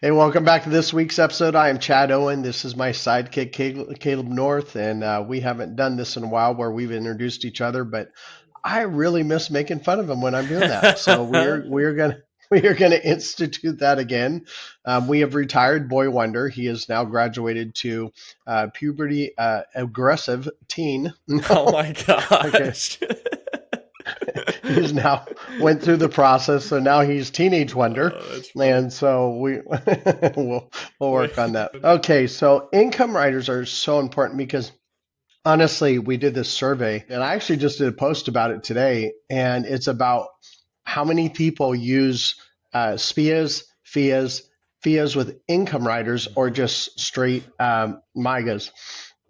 Hey, welcome back to this week's episode. I am Chad Owen. This is my sidekick, Caleb North, and we haven't done this in a while where we've introduced each other, but I really miss making fun of him when I'm doing that. So we are gonna institute that again. We have retired Boy Wonder. He is now graduated to puberty aggressive teen. Oh my Okay, gosh. he's now went through the process, so now he's teenage wonder, That's funny. and so we we'll work on that. Okay, so income riders are so important because honestly, we did this survey, and I actually just did a post about it today, and it's about how many people use SPIAs, FIAs with income riders, or just straight MIGAs.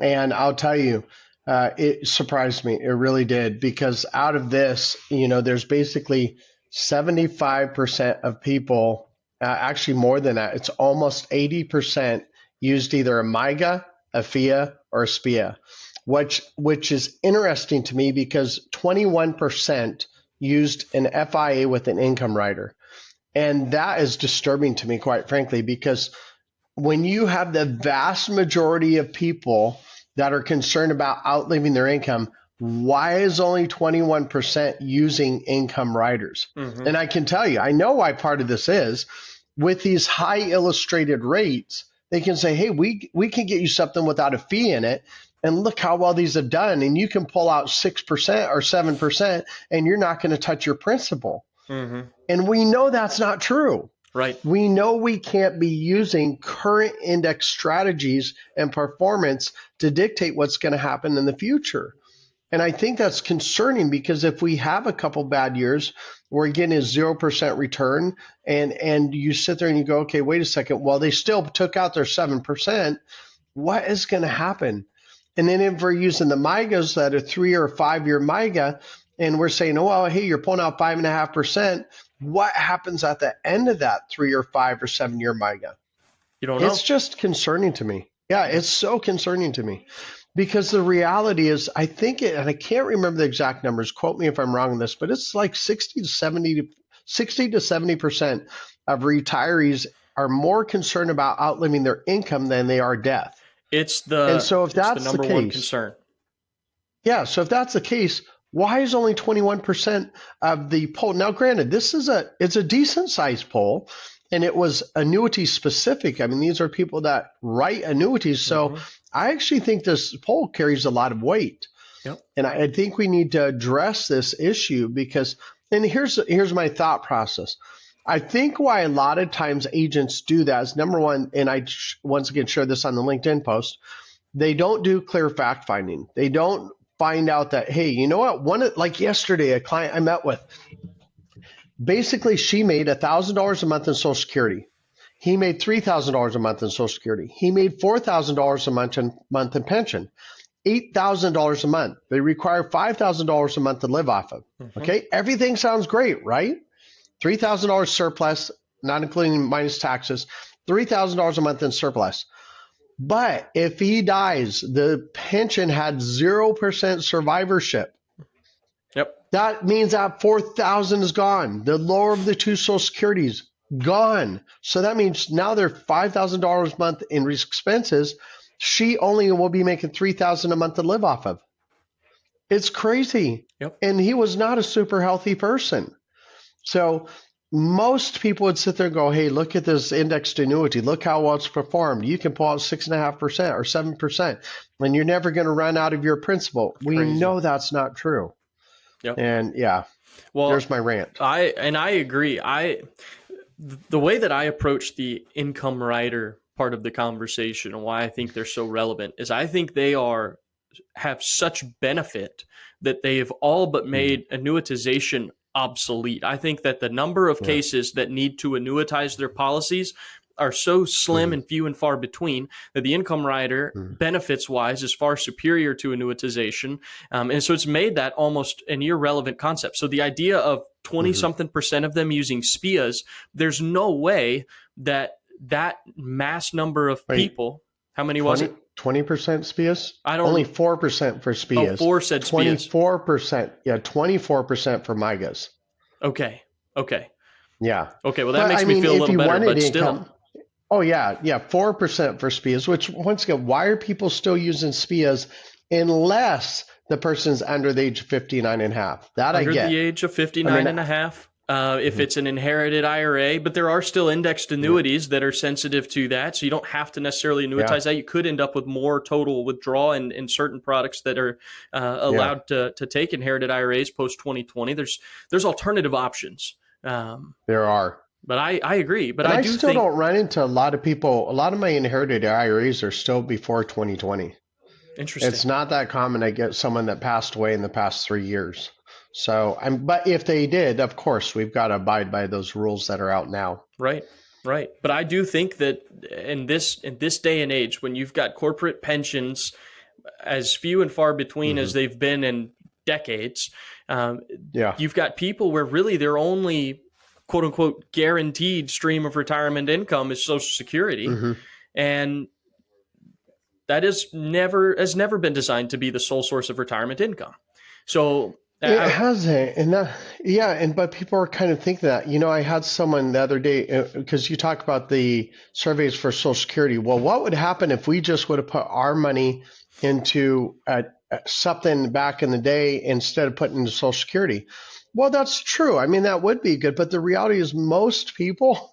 And I'll tell you, it surprised me. It really did, because out of this, there's basically 75% of people, actually more than that, it's almost 80% used either a MIGA, a FIA, or a SPIA, which is interesting to me because 21% used an FIA with an income rider. And that is disturbing to me, quite frankly, because when you have the vast majority of people that are concerned about outliving their income, why is only 21% using income riders? Mm-hmm. And I can tell you, I know why part of this is with these high illustrated rates, they can say, hey, we can get you something without a fee in it. And look how well these have done. And you can pull out 6% or 7%, and you're not going to touch your principal. Mm-hmm. And we know that's not true. Right. We know we can't be using current index strategies and performance to dictate what's going to happen in the future. And I think that's concerning, because if we have a couple bad years where again is 0% return, and you sit there and you go, okay, wait a second, well, they still took out their 7%, what is going to happen? And then if we're using the MIGAs that are 3 or 5 year MIGA, and we're saying, oh, well, hey, you're pulling out 5.5%, what happens at the end of that 3 or 5 or 7 year MIGA? You don't know. It's just concerning to me. Yeah, it's so concerning to me, because the reality is, I think it, and I can't remember the exact numbers, quote me if I'm wrong on this, but it's like 60 to 70% of retirees are more concerned about outliving their income than they are death. It's And so if the that's the number one case, concern. yeah, so if that's the case, why is only 21% of the poll? Now, granted, it's a decent sized poll, and it was annuity specific. I mean, these are people that write annuities. So Mm-hmm. I actually think this poll carries a lot of weight. Yep. And I think we need to address this issue because, and here's my thought process. I think why a lot of times agents do that is, number one, and I once again share this on the LinkedIn post, they don't do clear fact finding. They don't find out that, hey, you know what? Like yesterday, a client I met with, basically she made $1,000 a month in Social Security. He made $3,000 a month in Social Security. He made $4,000 a month in pension. $8,000 a month. They require $5,000 a month to live off of. Mm-hmm. Okay, everything sounds great, right? $3,000 surplus, not including minus taxes, $3,000 a month in surplus. But if he dies, the pension had 0% survivorship. Yep. That means that 4,000 is gone. The lower of the two Social Securities gone. So that means now they're $5,000 a month in expenses. She only will be making $3,000 a month to live off of. It's crazy. Yep. And he was not a super healthy person. So most people would sit there and go, hey, look at this indexed annuity. Look how well it's performed. You can pull out 6.5% or 7%, and you're never going to run out of your principal. Crazy. We know that's not true. Yep. And yeah, well, there's my rant. I agree. The way that I approach the income rider part of the conversation and why I think they're so relevant is I think they have such benefit that they have all but made annuitization obsolete. I think that the number of cases that need to annuitize their policies are so slim and few and far between that the income rider benefits wise is far superior to annuitization. And so it's made that almost an irrelevant concept. So the idea of 20 something percent of them using SPIAs, there's no way that mass number of people, how many was it? 20% SPIAs? I don't. Only 4% for SPIAs. Oh, 4 said SPIAs. 24%. Yeah, 24% for MIGAs. Okay. Yeah. Okay. Well, that makes me feel a little better, but still. Oh yeah, yeah, 4% for SPIAs, which once again, why are people still using SPIAs unless the person's under the age of 59 and a half? That I Under the get. age of I 59 mean, and a half. If mhm, it's an inherited IRA, but there are still indexed yeah, annuities that are sensitive to that. So you don't have to necessarily yeah, annuitize that. You could end up with more total withdrawal in certain products that are yeah. allowed to take inherited IRAs post 2020. There's alternative options. Um, There are. but I agree. But And I I do still think, don't run into a lot of people. A lot of my inherited IRAs are still before 2020. It's interesting. not that common I get someone that passed away in the past 3 years. So but if they did, of course, we've got to abide by those rules that are out now. Right. Right. But I do think that in this day and age, when you've got corporate pensions as few and far between Hmm. as they've been in decades, um, Yeah. you've got people where really their only quote unquote guaranteed stream of retirement income is Social Security, Hmm. and that is never has never been designed to be the sole source of retirement income. So It I, hasn't, yeah, but people are kind of thinking that. I had someone the other day because you talk about the surveys for Social Security. Well, what would happen if we just would have put our money into something back in the day instead of putting into Social Security? Well, that's true. I mean, that would be good, but the reality is most people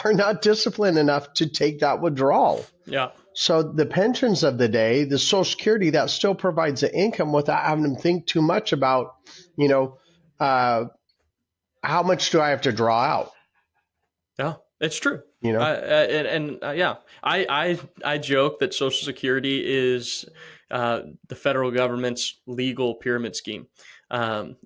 are not disciplined enough to take that withdrawal. yeah. So the pensions of the day, the Social Security, that still provides the income without having them think too much about, you know, uh, how much do I have to draw out? Yeah, it's true. You know, Yeah, I joke that Social Security is the federal government's legal pyramid scheme. Um,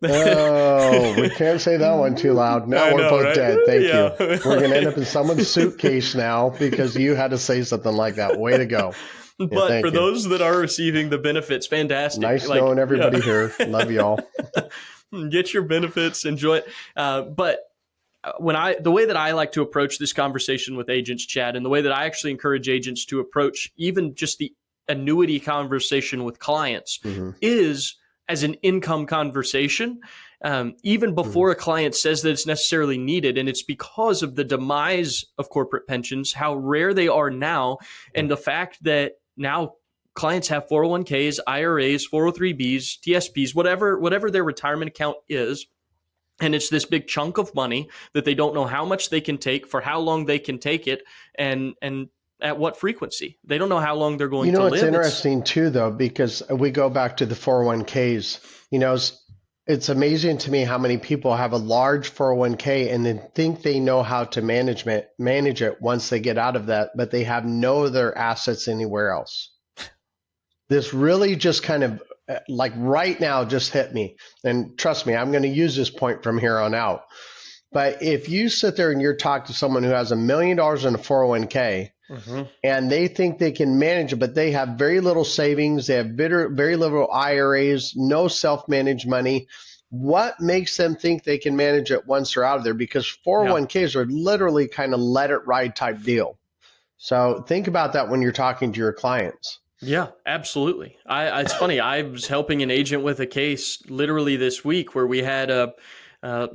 oh, we can't say that one too loud. Now I we're know, both right? dead. Thank you. We're gonna end Yeah. up in someone's suitcase now because you had to say something like that. Way to go. Yeah, But for thank you. those that are receiving the benefits, fantastic. Nice Like, knowing yeah, everybody here. Love y'all. get your benefits, enjoy it. But the way that I like to approach this conversation with agents, Chad, and the way that I actually encourage agents to approach even just the annuity conversation with clients Hmm. is as an income conversation, even Hmm. before a client says that it's necessarily needed. And it's because of the demise of corporate pensions, how rare they are now, Yeah. and the fact that now clients have 401ks, IRAs, 403bs, TSPs, whatever their retirement account is, and it's this big chunk of money that they don't know how much they can take, for how long they can take it, and at what frequency. They don't know how long they're going to It's live. It's interesting too, though, because we go back to the 401ks. It's amazing to me how many people have a large 401k and then think they know how to manage it once they get out of that, but they have no other assets anywhere else. This really just kind of like right now just hit me. And trust me, I'm going to use this point from here on out. But if you sit there and you're talking to someone who has $1 million in a 401k, Mhm. and they think they can manage it, but they have very little savings. They have very little IRAs, no self-managed money. What makes them think they can manage it once they're out of there? Because Yeah. 401ks are literally kind of let it ride type deal. So think about that when you're talking to your clients. Yeah, absolutely. It's funny. I was helping an agent with a case literally this week where we had a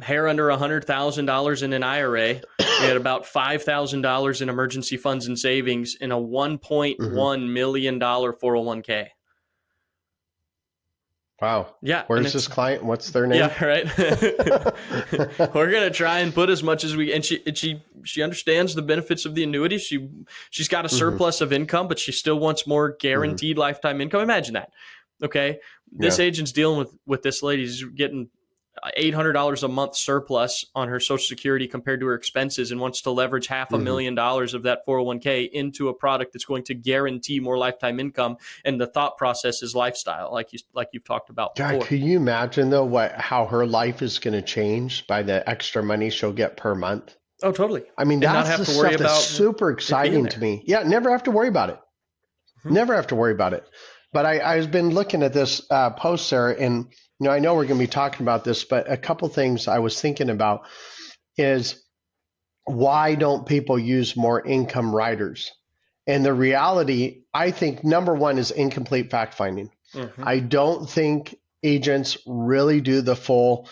hair under $100,000 in an IRA. We had about $5,000 in emergency funds and savings in a Hmm. $1.1 million 401k. Wow. Yeah, and Where's it's this client? What's their name? yeah, right. We're gonna try and put as much as we, and she understands the benefits of the annuity. She's got a Hmm. surplus of income, but she still wants more Hmm. guaranteed lifetime income. Imagine that. Okay, this Yeah. agent's dealing with this lady. She's getting $800 a month surplus on her Social Security compared to her expenses, and wants to leverage half a Hmm. million dollars of that 401k into a product that's going to guarantee more lifetime income. And the thought process is lifestyle, like you've talked about God, before. could you imagine though how her life is going to change by the extra money she'll get per month? Oh, totally. I mean, And not that's have the to worry stuff that's about super it being exciting to there. me. Yeah, never have to worry about it. Mhm. Never have to worry about it. But I've been looking at this post there, and I know we're going to be talking about this, but a couple things I was thinking about is why don't people use more income riders? And the reality, I think, number one is incomplete fact finding. Mhm. I don't think agents really do the full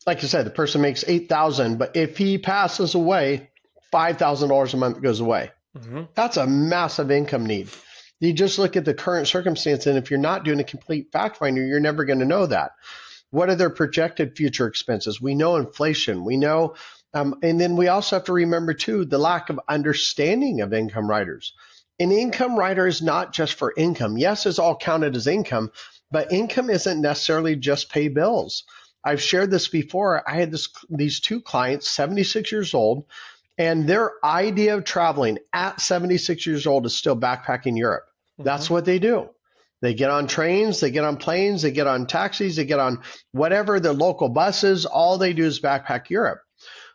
like I said, the person makes 8,000, but if he passes away, $5,000 a month goes away. Mm-hmm. That's a massive income need. You just look at the current circumstance, and if you're not doing a complete fact finder, you're never going to know that. What are their projected future expenses? We know inflation. We know, and then we also have to remember too the lack of understanding of income riders. An income rider is not just for income. Yes, it's all counted as income, but income isn't necessarily just pay bills. I've shared this before. I had these two clients, 76 years old, and their idea of traveling at 76 years old is still backpacking Europe. That's what they do. They get on trains, they get on planes, they get on taxis, they get on whatever, the local buses. All they do is backpack Europe.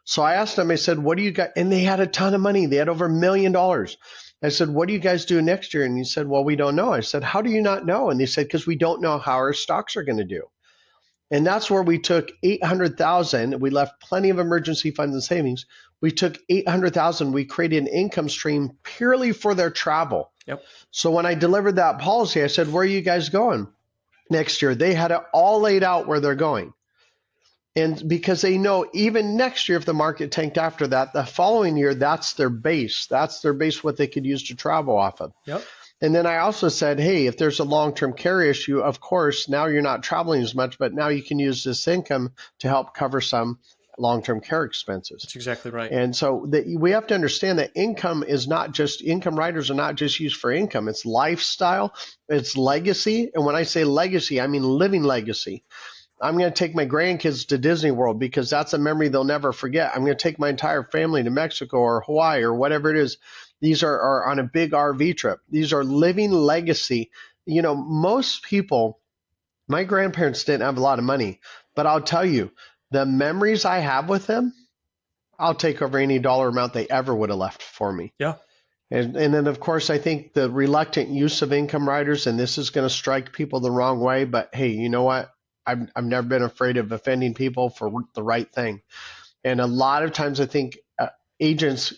So I asked them, I said, what do you got? And they had a ton of money. They had over $1 million. I said, what do you guys do next year? And he said, well, we don't know. I said, how do you not know? And they said, because we don't know how our stocks are going to do. And that's where we took 800,000. We left plenty of emergency funds and savings. We took 800,000. We created an income stream purely for their travel. Yep. So when I delivered that policy, I said, where are you guys going next year? They had it all laid out where they're going. And because they know even next year, if the market tanked after that, the following year, that's their base. That's their base, what they could use to travel off of. Yep. And then I also said, hey, if there's a long-term care issue, of course, now you're not traveling as much, but now you can use this income to help cover some long-term care expenses. That's exactly right. And so we have to understand that income riders are not just used for income. It's lifestyle, it's legacy. And when I say legacy, I mean living legacy. I'm going to take my grandkids to Disney World because that's a memory they'll never forget. I'm going to take my entire family to Mexico or Hawaii or whatever it is. These are on a big RV trip. These are living legacy. You know, most people, my grandparents didn't have a lot of money, but I'll tell you, the memories I have with them, I'll take over any dollar amount they ever would have left for me. Yeah. And then, of course, I think the reluctant use of income riders, and this is going to strike people the wrong way, but hey, you know what? I've never been afraid of offending people for the right thing. And a lot of times I think agents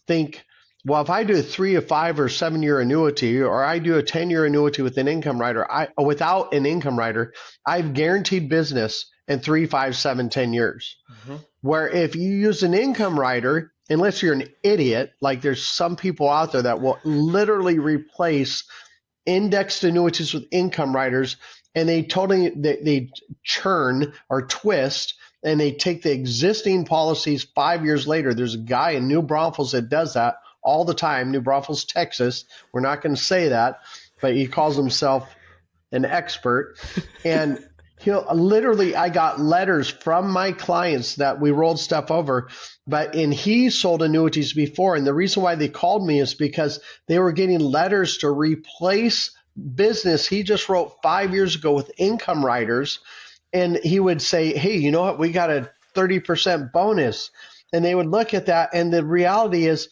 think, well, if I do a 3, a 5, or 7 year annuity, or I do a 10-year annuity with an income rider, without an income rider, I've guaranteed business in 3, 5, 7, 10 years. Mm-hmm. Where if you use an income rider, unless you're an idiot, like there's some people out there that will literally replace indexed annuities with income riders, and they churn or twist, and they take the existing policies 5 years later. There's a guy in New Braunfels that does that all the time, New Braunfels, Texas. We're not going to say that, but he calls himself an expert. And I got letters from my clients that we rolled stuff over, and he sold annuities before. And the reason why they called me is because they were getting letters to replace business he just wrote 5 years ago with income riders. And he would say, hey, you know what? We got a 30% bonus. And they would look at that. And the reality is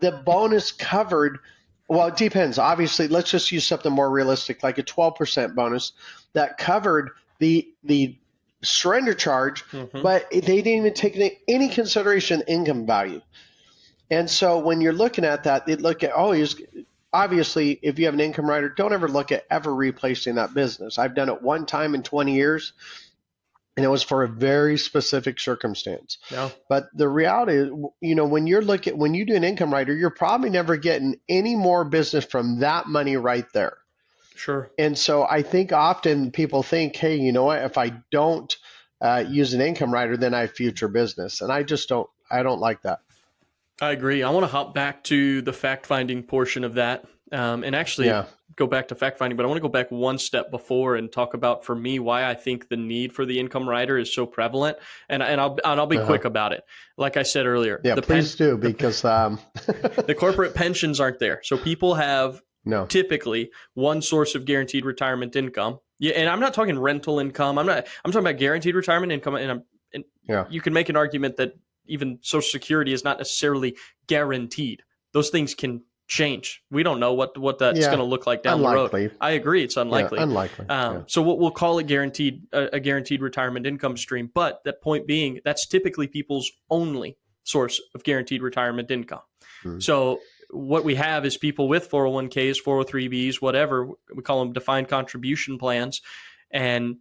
the bonus covered, well, it depends. Obviously, let's just use something more realistic, like a 12% bonus that covered the surrender charge, but they didn't even take any consideration income value. And so when you're looking at that, they look at, obviously, if you have an income rider, don't ever look at ever replacing that business. I've done it one time in 20 years, and it was for a very specific circumstance. Yeah. But the reality is, when you do an income rider, you're probably never getting any more business from that money right there. Sure. And so I think often people think, hey, you know what? If I don't use an income rider, then I have future business. And I don't like that. I agree. I want to hop back to the fact-finding portion of that, and actually go back to fact-finding, but I want to go back one step before and talk about, for me, why I think the need for the income rider is so prevalent, and I'll be quick about it. Like I said earlier, please do, because the corporate pensions aren't there, so people have typically one source of guaranteed retirement income. Yeah, and I'm not talking rental income. I'm talking about guaranteed retirement income, and you can make an argument that even Social Security is not necessarily guaranteed. Those things can change. We don't know what that's going to look like down the road. I agree, it's unlikely. Yeah, unlikely. So we'll call it a guaranteed retirement income stream. But that point being, that's typically people's only source of guaranteed retirement income. Mm-hmm. So what we have is people with 401ks, 403bs, whatever we call them, defined contribution plans, and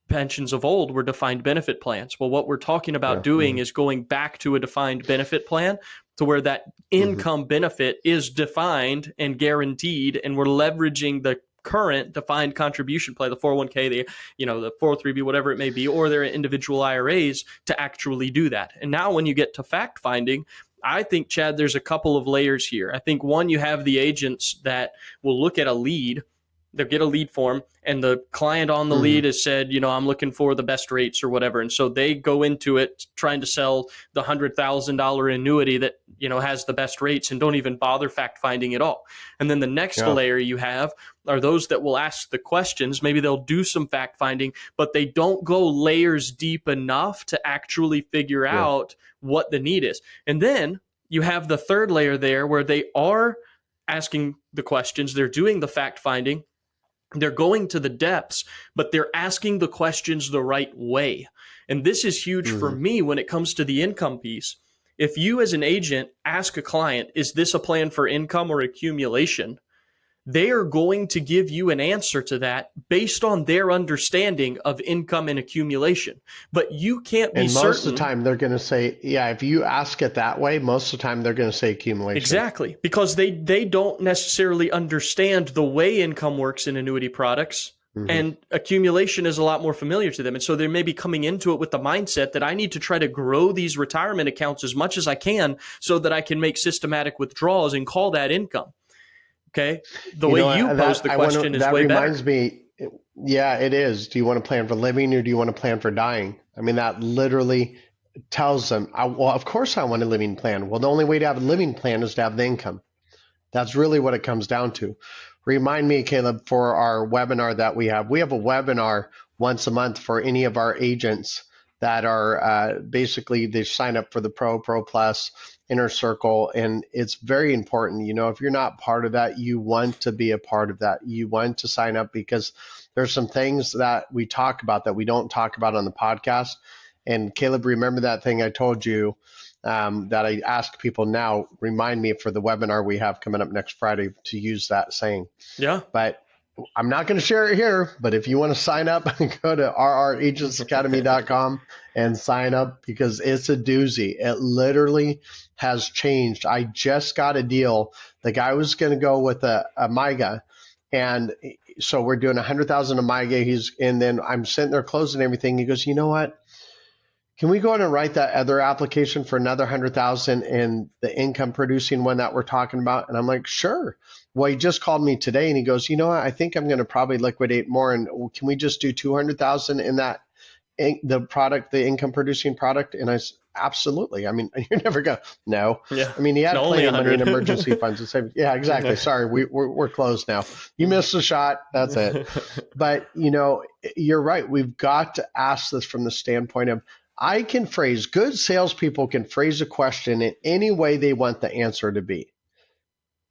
pensions of old were defined benefit plans. Well, what we're talking about Yeah. doing is going back to a defined benefit plan to where that income benefit is defined and guaranteed, and we're leveraging the current defined contribution plan, the 401k, the 403b, whatever it may be, or their individual IRAs to actually do that. And now when you get to fact finding, I think, Chad, there's a couple of layers here. I think one, you have the agents that will look at a lead. They'll get a lead form, and the client on the lead has said, I'm looking for the best rates or whatever. And so they go into it trying to sell the $100,000 annuity that, has the best rates, and don't even bother fact finding at all. And then the next layer you have are those that will ask the questions. Maybe they'll do some fact finding, but they don't go layers deep enough to actually figure out what the need is. And then you have the third layer there where they are asking the questions, they're doing the fact finding, they're going to the depths, but they're asking the questions the right way. And this is huge for me when it comes to the income piece. If you as an agent ask a client, is this a plan for income or accumulation? They are going to give you an answer to that based on their understanding of income and accumulation. But you can't be certain. And most of the time they're going to say, if you ask it that way, most of the time they're going to say accumulation. Exactly, because they don't necessarily understand the way income works in annuity products, and accumulation is a lot more familiar to them. And so they may be coming into it with the mindset that I need to try to grow these retirement accounts as much as I can so that I can make systematic withdrawals and call that income. Okay. The way you pose the question is way better. That reminds me, it is. Do you want to plan for living or do you want to plan for dying? I mean, that literally tells them, well, of course I want a living plan. Well, the only way to have a living plan is to have the income. That's really what it comes down to. Remind me, Caleb, for our webinar that we have a webinar once a month for any of our agents that are basically they sign up for the Pro Plus, Inner Circle, and it's very important. If you're not part of that, you want to be a part of that. You want to sign up because there's some things that we talk about that we don't talk about on the podcast. And Caleb, remember that thing I told you that I ask people now, remind me for the webinar we have coming up next Friday to use that saying. Yeah. But I'm not going to share it here, but if you want to sign up, go to rragentsacademy.com and sign up because it's a doozy. It literally has changed. I just got a deal. The guy was going to go with a MIGA. And so we're doing 100,000 a MIGA. And then I'm sitting there closing everything. He goes, you know what? Can we go ahead and write that other application for another 100,000 in the income producing one that we're talking about? And I'm like, sure. Well, he just called me today and he goes, you know what? I think I'm going to probably liquidate more. And can we just do 200,000 in that, the income producing product? And I said, absolutely. I mean, you're never going to, no. Yeah. I mean, he had plenty of money in 100. emergency funds. And savings. Yeah, exactly. Sorry, we're closed now. You missed a shot. That's it. But, you're right. We've got to ask this from the standpoint of, good salespeople can phrase a question in any way they want the answer to be.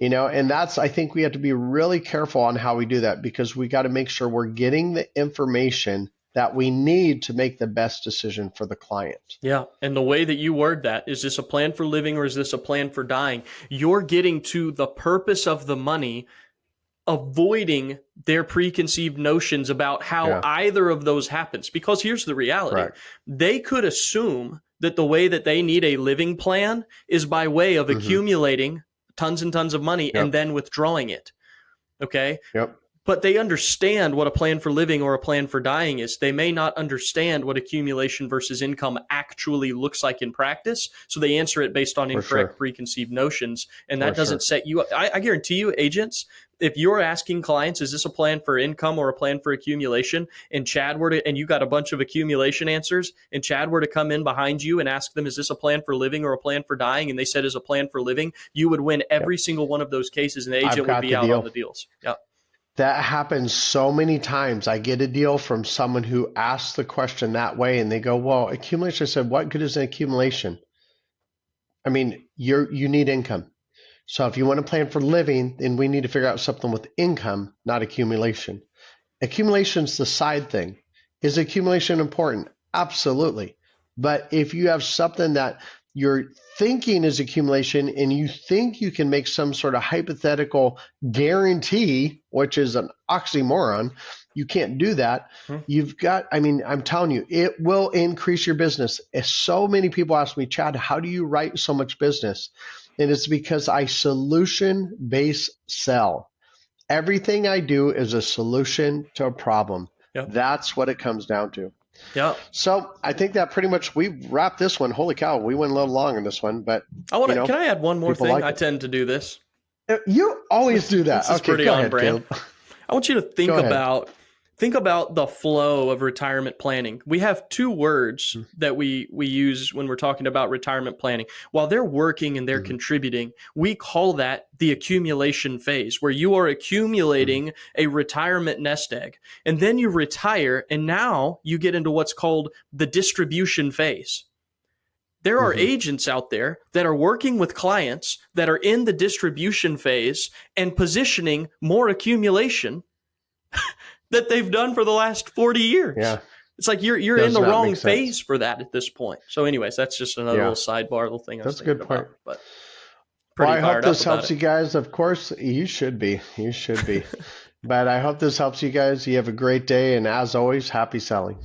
And I think we have to be really careful on how we do that because we got to make sure we're getting the information that we need to make the best decision for the client. Yeah. And the way that you word that, is this a plan for living or is this a plan for dying? You're getting to the purpose of the money, avoiding their preconceived notions about how either of those happens. Because here's the reality. Correct. They could assume that the way that they need a living plan is by way of accumulating tons and tons of money and then withdrawing it. Okay? Yep. But they understand what a plan for living or a plan for dying is. They may not understand what accumulation versus income actually looks like in practice. So they answer it based on incorrect preconceived notions. And that doesn't set you up. I guarantee you, agents, if you're asking clients, is this a plan for income or a plan for accumulation? And and you got a bunch of accumulation answers, and Chad were to come in behind you and ask them, is this a plan for living or a plan for dying? And they said, is a plan for living, you would win every single one of those cases, and the agent would be out on the deals. Yep. That happens so many times. I get a deal from someone who asks the question that way and they go, well, accumulation. I said, what good is an accumulation? I mean, you need income. So if you want to plan for living, then we need to figure out something with income, not accumulation. Accumulation's the side thing. Is accumulation important? Absolutely. But if you have something that you're thinking is accumulation and you think you can make some sort of hypothetical guarantee, which is an oxymoron, you can't do that. Hmm. I'm telling you, it will increase your business. So many people ask me, Chad, how do you write so much business? And it's because I solution-based sell. Everything I do is a solution to a problem. Yep. That's what it comes down to. Yeah. So I think that pretty much we wrapped this one. Holy cow, we went a little long on this one, but Can I add one more people thing? like I it. tend to do this. You always do that. This is Okay, pretty go on ahead, brand. Caleb. I want you to think Go ahead. about the flow of retirement planning. We have two words that we use when we're talking about retirement planning. While they're working and they're contributing, we call that the accumulation phase, where you are accumulating a retirement nest egg. And then you retire, and now you get into what's called the distribution phase. There are agents out there that are working with clients that are in the distribution phase and positioning more accumulation that they've done for the last 40 years. Yeah. It's like you're in Does the not wrong make sense. phase for that at this point. So anyways, that's just another little sidebar, little thing I was That's a good thinking about. point. But Well, pretty I hope fired up this about helps it. you guys. Of course, you should be. You should be. But I hope this helps you guys. You have a great day. And as always, happy selling.